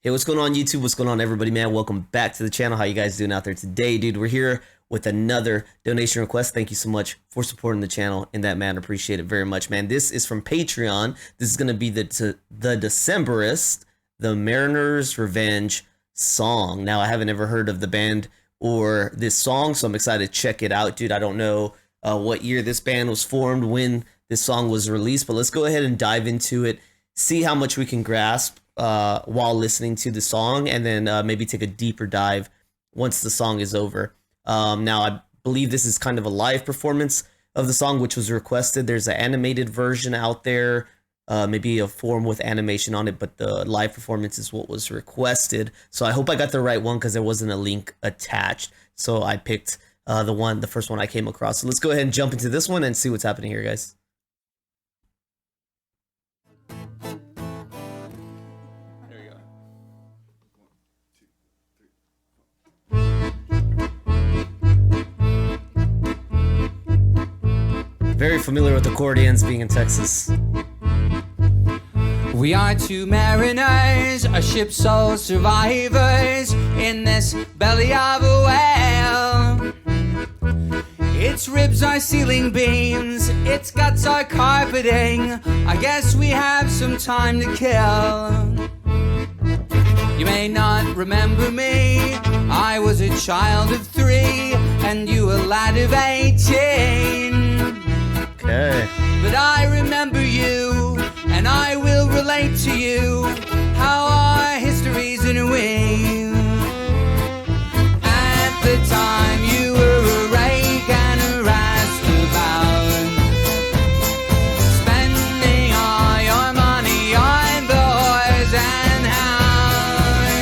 Hey, what's going on YouTube? What's going on everybody, man? Welcome back to the channel. How you guys doing out there today, dude? We're here with another donation request. Thank you so much for supporting the channel in that, man. Appreciate it very much, man. This is from Patreon. This is going to be the Decemberists, the Mariner's Revenge song. Now, I haven't ever heard of the band or this song, so I'm excited to check it out, dude. I don't know what year this band was formed, when this song was released, but let's go ahead and dive into it, see how much we can grasp while listening to the song, and then maybe take a deeper dive once the song is over. Now, I believe this is kind of a live performance of the song, which was requested. There's an animated version out there, maybe a form with animation on it, but the live performance is what was requested. So I hope I got the right one because there wasn't a link attached. So I picked the first one I came across. So let's go ahead and jump into this one and see what's happening here, guys. Very familiar with accordions, being in Texas. We are two mariners, a ship's sole survivors in this belly of a whale. Its ribs are ceiling beams, its guts are carpeting. I guess we have some time to kill. You may not remember me, I was a child of 3 and you a lad of 18. Okay. But I remember you, and I will relate to you how our history's in a weave. At the time you were a rake and a roustabout, spending all your money on the horse and hound.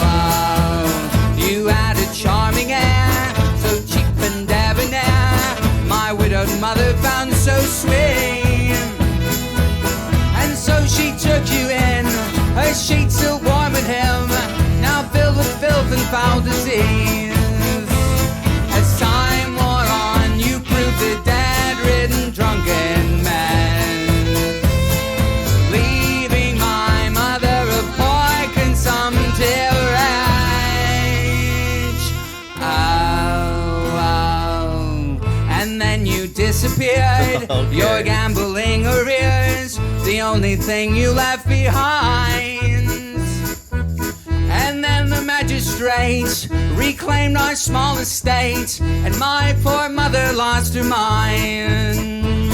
Oh, you had a charming air, so cheap and debonair, my widowed mother found so sweet. And so she took you in, her sheets still warm at him, now filled with filth and foul disease. As time wore on, you proved a dead-ridden drunken man, leaving my mother a poor consumptive wretch. And then you disappeared, Okay. Your gambling arrears, the only thing you left behind. And then the magistrates reclaimed our small estate, and my poor mother lost her mind.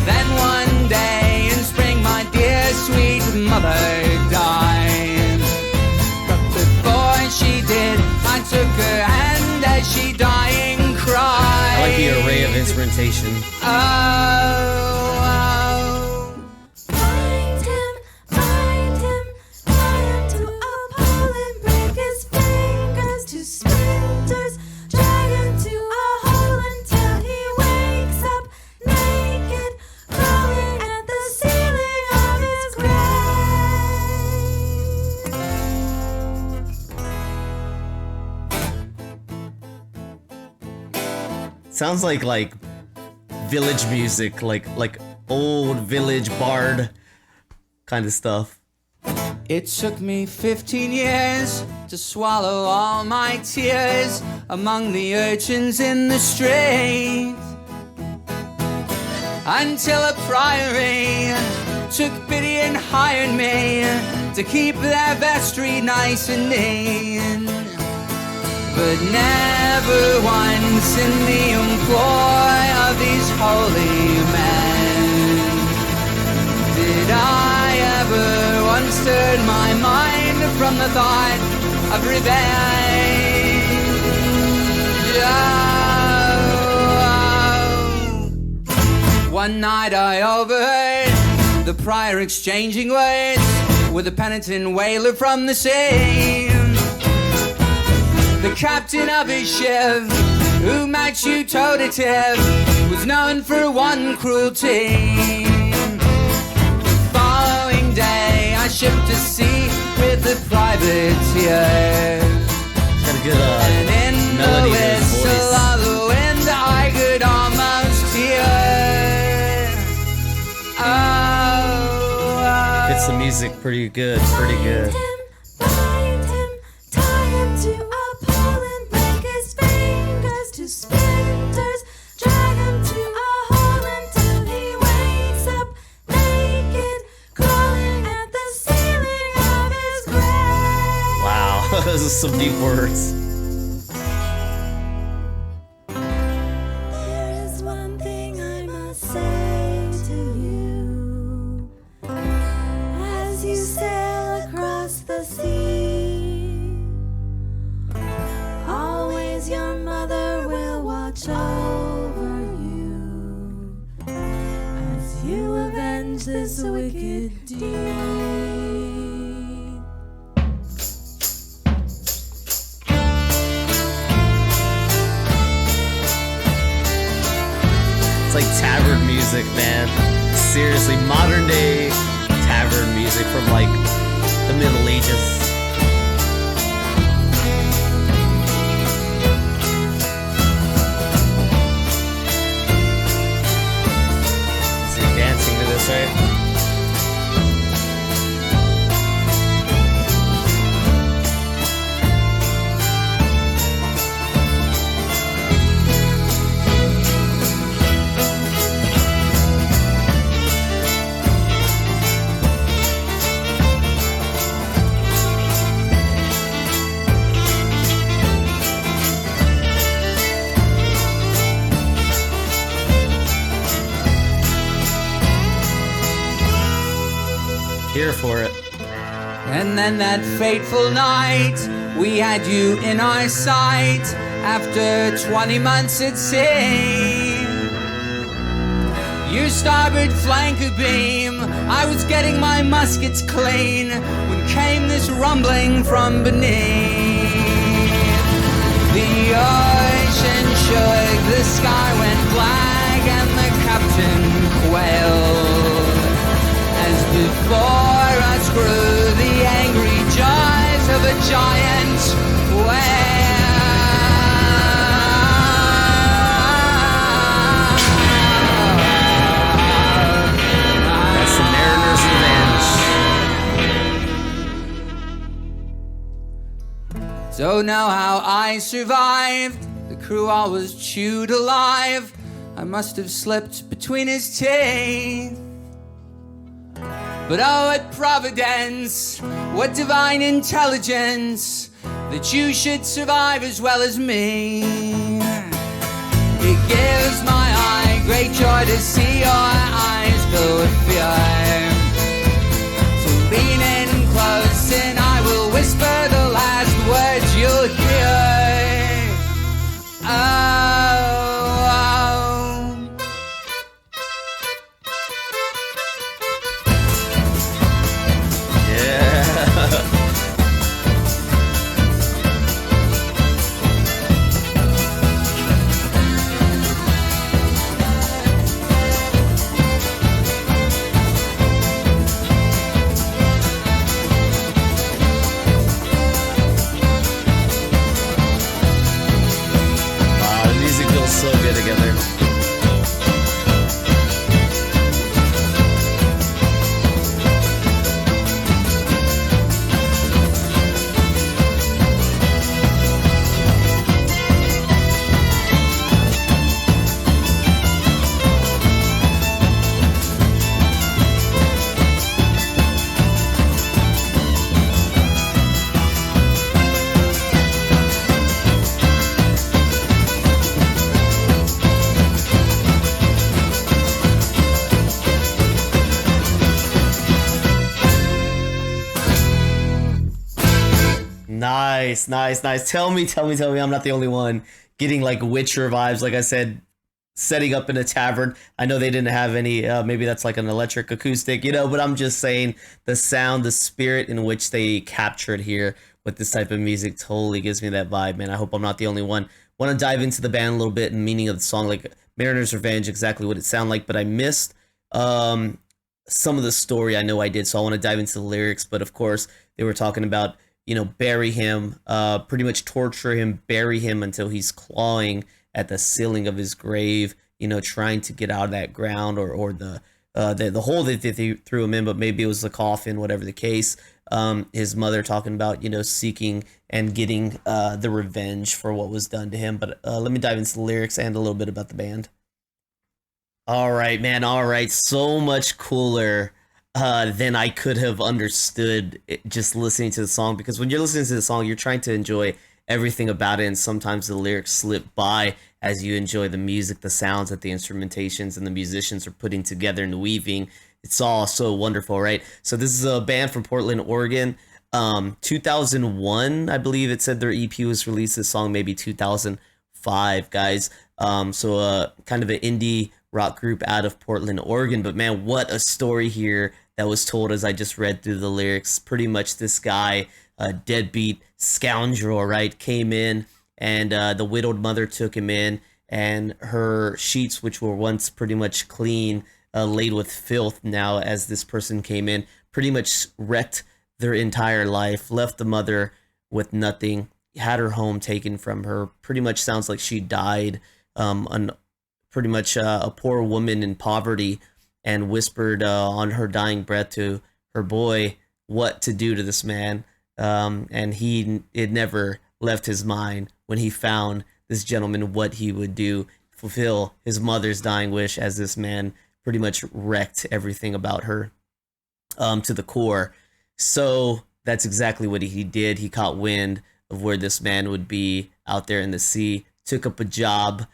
Then one day in spring, my dear sweet mother died. But before she did, I took her hand as she dying cried. I like the array of instrumentation. Find him, tie him to a pole and break his fingers to splinters, drag him to a hole until he wakes up naked, crawling at the ceiling of his grave. Sounds like village music, like old village bard kind of stuff. It took me 15 years to swallow all my tears among the urchins in the street, until a priory took pity and hired me to keep their vestry nice and neat. But never once in the employ of these holy men did I ever once turn my mind from the thought of revenge. One night I overheard the prior exchanging words with a penitent whaler from the sea. The captain of his ship, who matched you toe-to-tip, was known for one cruelty. Following day, I shipped to sea with the privateer. Got a good And in melody the to his whistle voice. of the wind, I could almost hear. Oh, Fits the music. music, pretty good, pretty good. Bind him, tie him to a pole and break his fingers to splinters. Drag him to a hole until he wakes up naked, crawling at the ceiling of his grave. Wow, those are some deep words. There is one thing I must say to you as you sail across the sea. Always your mother will watch over you as you avenge this wicked deed. It's like tavern music, man. Seriously, modern day tavern music from like the Middle Ages. So you're dancing to this, right? Here for it. And then that fateful night, we had you in our sight after 20 months at sea. Your starboard flank abeam, I was getting my muskets clean when came this rumbling from beneath. The ocean shook, the sky went black, and the captain quailed. As before us grew the angry jaws of a giant whale. That's the Mariner's Revenge. Don't know how I survived. The crew all was chewed alive. I must have slipped between his teeth. But oh, what providence, what divine intelligence, that you should survive as well as me. It gives my eye great joy to see your eyes fill with fear. So lean in close and I will whisper the last words you'll hear. Oh. So good together. Nice. Tell me I'm not the only one getting like Witcher vibes. Like I said, setting up in a tavern. I know they didn't have any, maybe that's like an electric acoustic, but I'm just saying the sound, the spirit in which they captured here with this type of music totally gives me that vibe, man. I hope I'm not the only one. Want to dive into the band a little bit and meaning of the song, like Mariner's Revenge, exactly what it sounded like, but I missed some of the story. I know I did, so I want to dive into the lyrics, but of course they were talking about bury him, pretty much torture him, bury him until he's clawing at the ceiling of his grave, trying to get out of that ground or the the hole that they threw him in, but maybe it was the coffin, whatever the case. His mother talking about, seeking and getting the revenge for what was done to him. But let me dive into the lyrics and a little bit about the band. All right, man. All right. So much cooler than I could have understood just listening to the song. Because when you're listening to the song, you're trying to enjoy everything about it. And sometimes the lyrics slip by as you enjoy the music, the sounds that the instrumentations and the musicians are putting together and weaving. It's all so wonderful, right? So this is a band from Portland, Oregon. 2001, I believe it said their EP was released. This song maybe 2005, guys. So kind of an indie rock group out of Portland, Oregon. But man, what a story here that was told as I just read through the lyrics. Pretty much this guy, a deadbeat scoundrel, right, came in and the widowed mother took him in, and her sheets, which were once pretty much clean, laid with filth now as this person came in, pretty much wrecked their entire life, left the mother with nothing, had her home taken from her. Pretty much sounds like she died, pretty much a poor woman in poverty, and whispered on her dying breath to her boy what to do to this man. And it never left his mind when he found this gentleman what he would do, fulfill his mother's dying wish, as this man pretty much wrecked everything about her to the core. So that's exactly what he did. He caught wind of where this man would be out there in the sea, took up a job.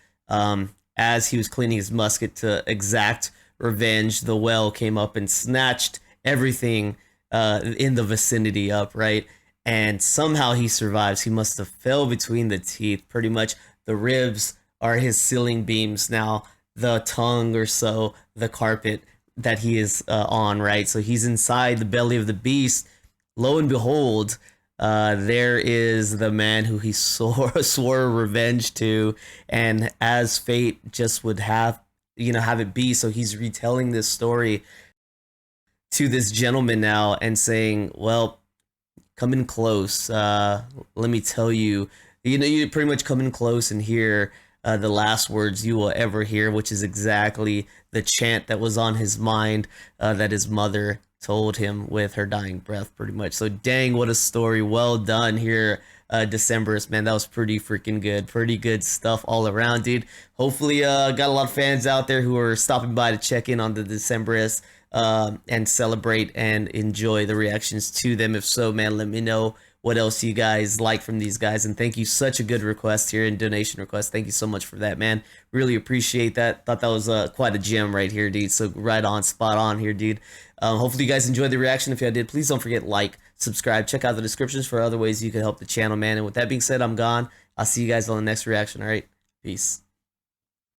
As he was cleaning his musket to exact revenge, the whale came up and snatched everything in the vicinity up, right? And somehow he survives. He must have fell between the teeth. Pretty much the ribs are his ceiling beams now, the tongue or so, the carpet that he is on, right? So he's inside the belly of the beast. Lo and behold, there is the man who he swore revenge to, and as fate just would have it be. So he's retelling this story to this gentleman now and saying, well, come in close. Let me tell you, you pretty much come in close and hear the last words you will ever hear, which is exactly the chant that was on his mind that his mother told him with her dying breath, pretty much. So dang, what a story. Well done here, Decemberists, man. That was pretty freaking good. Pretty good stuff all around, dude. Hopefully got a lot of fans out there who are stopping by to check in on the Decemberists and celebrate and enjoy the reactions to them. If so, man, let me know what else you guys like from these guys. And thank you, such a good request here and donation request. Thank you so much for that, man. Really appreciate that. Thought that was quite a gem right here, dude. So right on, spot on here, dude. Hopefully you guys enjoyed the reaction. If you did, please don't forget, like, subscribe, check out the descriptions for other ways you can help the channel, man. And with that being said, I'm gone. I'll see you guys on the next reaction. All right, peace.